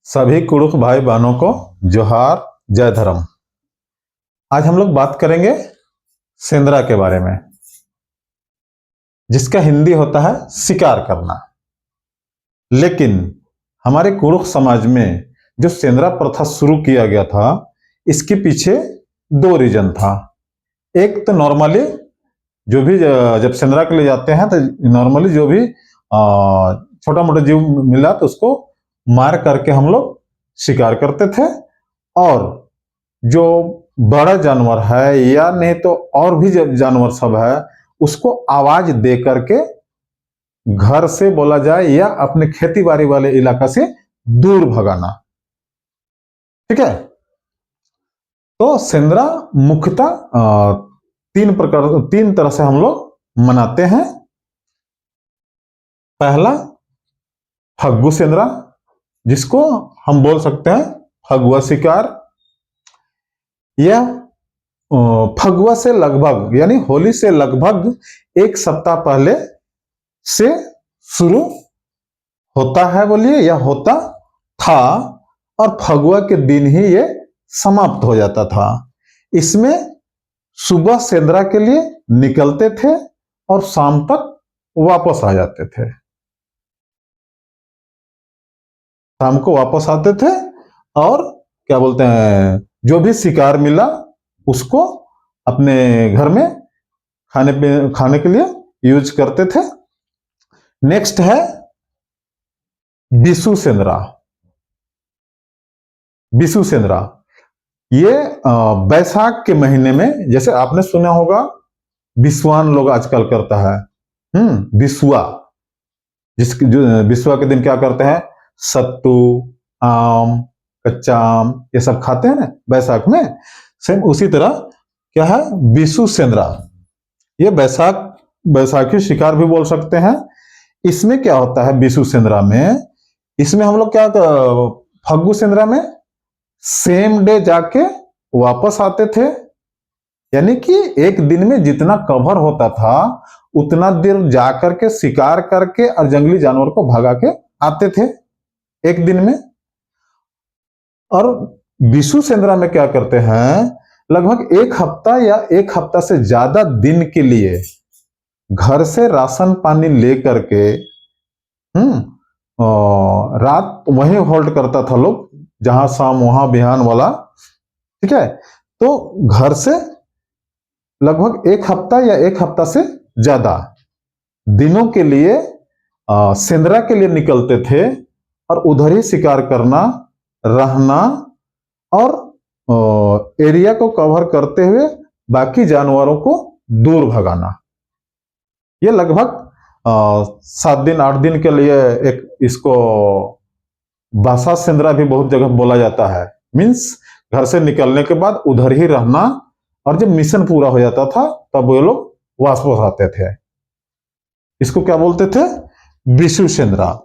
सभी कुड़ुख भाई बहनों को जोहार, जय धर्म। आज हम लोग बात करेंगे सेंद्रा के बारे में, जिसका हिंदी होता है शिकार करना। लेकिन हमारे कुड़ुख समाज में जो सेंद्रा प्रथा शुरू किया गया था, इसके पीछे दो रीजन था। एक तो नॉर्मली जो भी जब सेंद्रा के लिए जाते हैं तो नॉर्मली जो भी छोटा मोटा जीव मिला तो उसको मार करके हम लोग शिकार करते थे, और जो बड़ा जानवर है या नहीं तो और भी जानवर सब है उसको आवाज दे करके घर से बोला जाए या अपने खेती बाड़ी वाले इलाका से दूर भगाना। ठीक है। तो सेंद्रा मुख्यतः तीन तरह से हम लोग मनाते हैं। पहला फग्गू सेंद्रा, जिसको हम बोल सकते हैं फगुआ शिकार। यह फगुआ से लगभग यानी होली से लगभग एक सप्ताह पहले से शुरू होता है, बोलिए, या होता था, और फगुआ के दिन ही ये समाप्त हो जाता था। इसमें सुबह सेंद्रा के लिए निकलते थे और शाम तक वापस आ जाते थे। शाम को वापस आते थे और क्या बोलते हैं, जो भी शिकार मिला उसको अपने घर में खाने के लिए यूज करते थे। नेक्स्ट है बिसु सेंद्रा। बिसु सेंद्रा ये बैसाख के महीने में, जैसे आपने सुना होगा बिस्वान लोग आजकल करता है, बिस्वा, जो बिस्वा के दिन क्या करते हैं, सत्तू, आम, कच्चा आम, ये सब खाते हैं ना बैसाख में। सेम उसी तरह क्या है बिसु सेंद्रा, ये बैसाखी शिकार भी बोल सकते हैं। इसमें क्या होता है बिसु सेंद्रा में, इसमें हम लोग क्या फग्गू सेंद्रा में सेम डे जाके वापस आते थे, यानी कि एक दिन में जितना कवर होता था उतना देर जाकर के शिकार करके और जंगली जानवर को भगा के आते थे एक दिन में। और बिसु सेंद्रा में क्या करते हैं, लगभग एक हफ्ता या एक हफ्ता से ज्यादा दिन के लिए घर से राशन पानी ले करके रात वहीं होल्ड करता था लोग, जहां शाम वहां बिहान वाला। ठीक है। तो घर से लगभग एक हफ्ता या एक हफ्ता से ज्यादा दिनों के लिए सेंद्रा के लिए निकलते थे और उधर ही शिकार करना, रहना और एरिया को कवर करते हुए बाकी जानवरों को दूर भगाना। ये लगभग 7 दिन 8 दिन के लिए एक इसको बासा सेंद्रा भी बहुत जगह बोला जाता है। मीन्स घर से निकलने के बाद उधर ही रहना, और जब मिशन पूरा हो जाता था तब वो लोग वापस आते थे। इसको क्या बोलते थे, बिसु सेंद्रा,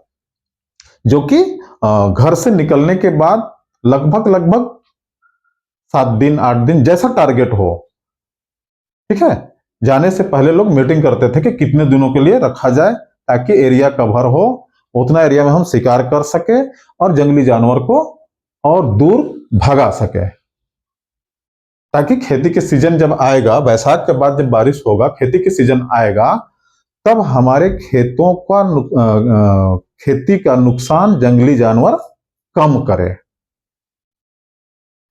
जो कि घर से निकलने के बाद लगभग 7 दिन 8 दिन जैसा टारगेट हो। ठीक है। जाने से पहले लोग मीटिंग करते थे कि कितने दिनों के लिए रखा जाए ताकि एरिया कवर हो, उतना एरिया में हम शिकार कर सके और जंगली जानवर को और दूर भगा सके, ताकि खेती के सीजन जब आएगा, बैसाख के बाद जब बारिश होगा, खेती के सीजन आएगा, तब हमारे खेतों का खेती का नुकसान जंगली जानवर कम करे।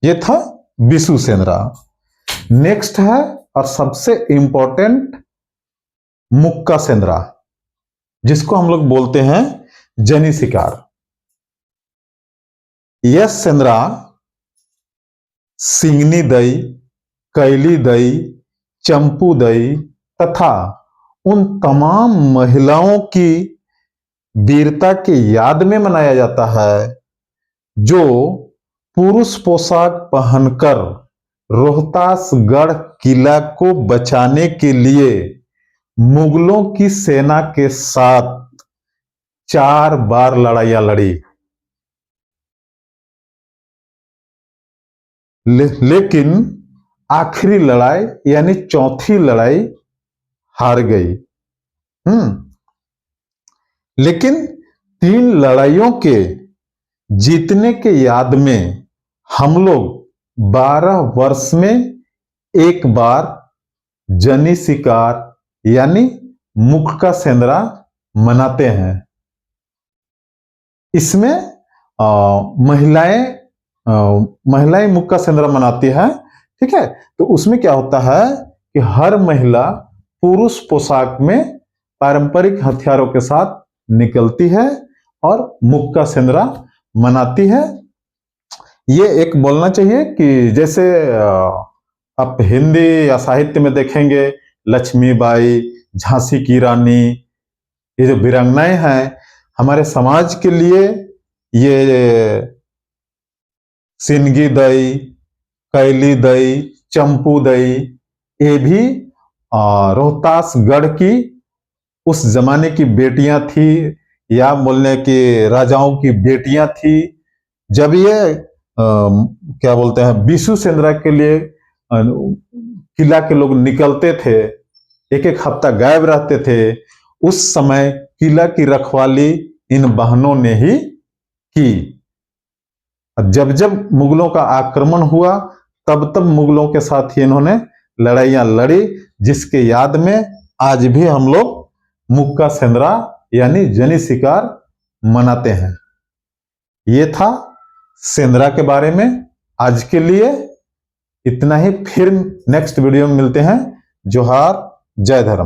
ये था बिसु सेंद्रा। नेक्स्ट है और सबसे इंपॉर्टेंट मुक्का सेंद्रा, जिसको हम लोग बोलते हैं जनी शिकार। यह सेंद्रा सिंगनी दई, कैली दई, चंपू दई तथा उन तमाम महिलाओं की वीरता की याद में मनाया जाता है जो पुरुष पोशाक पहनकर रोहतासगढ़ किला को बचाने के लिए मुगलों की सेना के साथ 4 बार लड़ाइयां लड़ी, लेकिन आखिरी लड़ाई यानी चौथी लड़ाई हार गई। लेकिन 3 लड़ाइयों के जीतने के याद में हम लोग 12 वर्ष में एक बार जनी शिकार यानी मुख का सेंदरा मनाते हैं। इसमें महिलाएं मुख का सेंदरा मनाती है, ठीक है। तो उसमें क्या होता है कि हर महिला पुरुष पोशाक में पारंपरिक हथियारों के साथ निकलती है और मुख का सेंदरा मनाती है। ये एक बोलना चाहिए कि जैसे आप हिंदी या साहित्य में देखेंगे, लक्ष्मीबाई, झांसी की रानी, ये जो वीरांगनाएं हैं हमारे समाज के लिए, ये सिंगी दई, कैली दई, चंपू दई, ये भी रोहतासगढ़ की उस जमाने की बेटियां थी, या बोलने की राजाओं की बेटियां थी। जब ये क्या बोलते हैं बिशु सेंदरा के लिए किला के लोग निकलते थे, एक एक हफ्ता गायब रहते थे, उस समय किला की रखवाली इन बहनों ने ही की। जब जब मुगलों का आक्रमण हुआ तब तब मुगलों के साथ ही इन्होंने लड़ाइयां लड़ी, जिसके याद में आज भी हम लोग मुख का सेंदरा यानी जनी शिकार मनाते हैं। ये था सेंदरा के बारे में। आज के लिए इतना ही, फिर नेक्स्ट वीडियो में मिलते हैं। जोहार, जय धर्म।